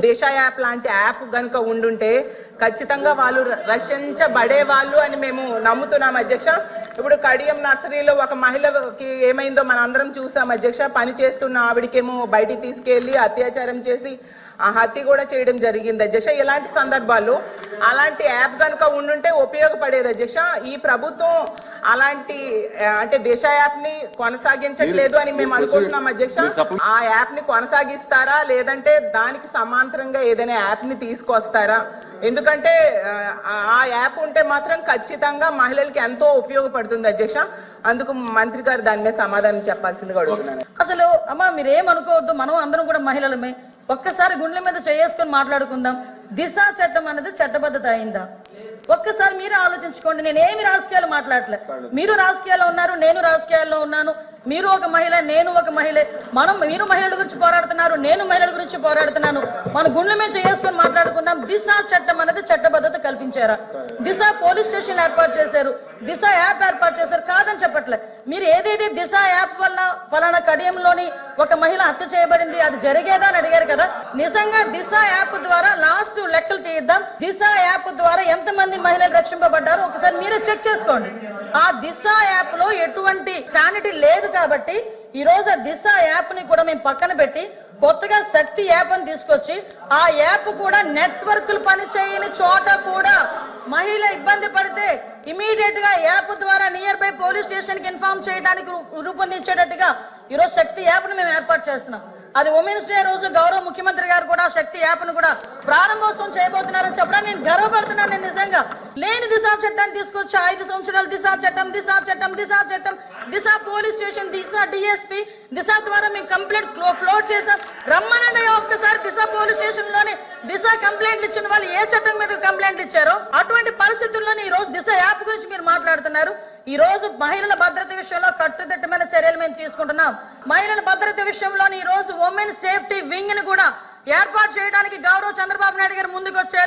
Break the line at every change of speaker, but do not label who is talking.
దిశ app లాంటి app గనుక ఉండుంటే ఖచ్చితంగా వాళ్ళు రక్షించబడే వాళ్ళు అని మేము నమ్ముతున్నాం అధ్యక్ష. ఇప్పుడు కడియం నర్సరీలో ఒక మహిళకి ఏమైందో మన అందరం చూసాం అధ్యక్ష. పని చేస్తున్న ఆవిడకేమో బయటికి తీసుకెళ్లి అత్యాచారం చేసి హత్య కూడా చేయడం జరిగింది అధ్యక్ష. ఇలాంటి సందర్భాల్లో అలాంటి యాప్ కనుక ఉండుంటే ఉపయోగపడేది అధ్యక్ష. ఈ ప్రభుత్వం అలాంటి అంటే దిశ యాప్ ని కొనసాగించట్లేదు అని మేము అనుకుంటున్నాం అధ్యక్ష. ఆ యాప్ ని కొనసాగిస్తారా లేదంటే దానికి సమాంతరంగా ఏదైనా యాప్ ని తీసుకొస్తారా? ఎందుకంటే ఆ యాప్ ఉంటే మాత్రం ఖచ్చితంగా మహిళలకి ఎంతో ఉపయోగపడుతుంది అధ్యక్ష. అందుకు మంత్రి గారు దాని మీద సమాధానం చెప్పాల్సిందిగా అడుగుతున్నాను.
అసలు అమ్మా మీరేమనుకోవద్దు, మనం అందరం కూడా మహిళలమే. ఒక్కసారి గుండెల మీద చేసుకొని మాట్లాడుకుందాం. దిశ చట్టం అనేది చట్టబద్ధత అయిందా? ఒక్కసారి మీరు ఆలోచించుకోండి. నేనేమి రాజకీయాలు మాట్లాడలే. మీరు రాజకీయాల్లో ఉన్నారు, నేను రాజకీయాల్లో ఉన్నాను. మీరు ఒక మహిళ, నేను ఒక మహిళే. మీరు మహిళల గురించి పోరాడుతున్నారు, నేను మహిళల గురించి పోరాడుతున్నాను. మన గుండెల మీద చేసుకొని మాట్లాడుకుందాం. దిశ చట్టం అనేది చట్టబద్ధత కల్పించారా? దిశ పోలీస్ స్టేషన్ ఏర్పాటు చేశారు, దిశ యాప్ ఏర్పాటు చేశారు, కాదని చెప్పట్లే. మీరు ఏదైతే దిశ యాప్ వల్ల ఫలానా కడియంలోని ఒక మహిళ హత్య చేయబడింది అది జరిగేదా అని అడిగారు కదా. నిజంగా దిశ యాప్ ద్వారా లాస్ట్ లెక్కలు తీద్దాం. దిశ యాప్ ద్వారా ఎంతమంది మహిళలు రక్షింపబడ్డారు ఒకసారి మీరే చెక్ చేసుకోండి. ఆ దిశ యాప్ లో ఎటువంటి శానిటీ లేదు కాబట్టి ఈ రోజు ఆ దిశ యాప్ ని కూడా మేము పక్కన పెట్టి కొత్తగా శక్తి యాప్ అని తీసుకొచ్చి ఆ యాప్ కూడా నెట్వర్క్లు పని చేయని చోట కూడా మహిళ ఇబ్బంది పడితే ఇమీడియట్ గా యాప్ ద్వారా నియర్ బై పోలీస్ స్టేషన్ కి ఇన్ఫార్మ్ చేయడానికి రూపొందించేటట్టుగా ఈరోజు శక్తి యాప్ ని మేము ఏర్పాటు చేస్తున్నాం. అది ఉమెన్స్ డే రోజు గౌరవ ముఖ్యమంత్రి గారు కూడా శక్తి యాప్ ను కూడా ప్రారంభోత్సవం చేయబోతున్నారని చెప్పడానికి నేను గర్వపడుతున్నాను. నేను నిజంగా లేని దిశ చట్టాన్ని తీసుకొచ్చి 5 సంవత్సరాలు దిశ చట్టం దిశ చట్టం దిశ చట్టం దిశ పోలీస్ స్టేషన్ దిశ డిఎస్పీ దిశ ద్వారా మేము కంప్లైంట్ ఫ్లోట్ చేసాం. రమ్మనండి ఒక్కసారి దిశ పోలీస్ స్టేషన్ లోని దిశ కంప్లైంట్లు ఇచ్చిన వాళ్ళు ఏ చట్టం మీద కంప్లైంట్ ఇచ్చారో అటువంటి పరిస్థితుల్లోనే ఈ రోజు దిశ యాప్ గురించి మీరు మాట్లాడుతున్నారు. ఈ రోజు మహిళల భద్రత విషయంలో కట్టుదిట్టమైన చర్యలు మేము తీసుకుంటున్నాం. మహిళల భద్రత విషయంలో ఈ రోజు ఉమెన్ సేఫ్టీ వింగ్ ని కూడా ఏర్పాటు చేయడానికి గౌరవ చంద్రబాబు నాయుడు గారు ముందుకు వచ్చారు.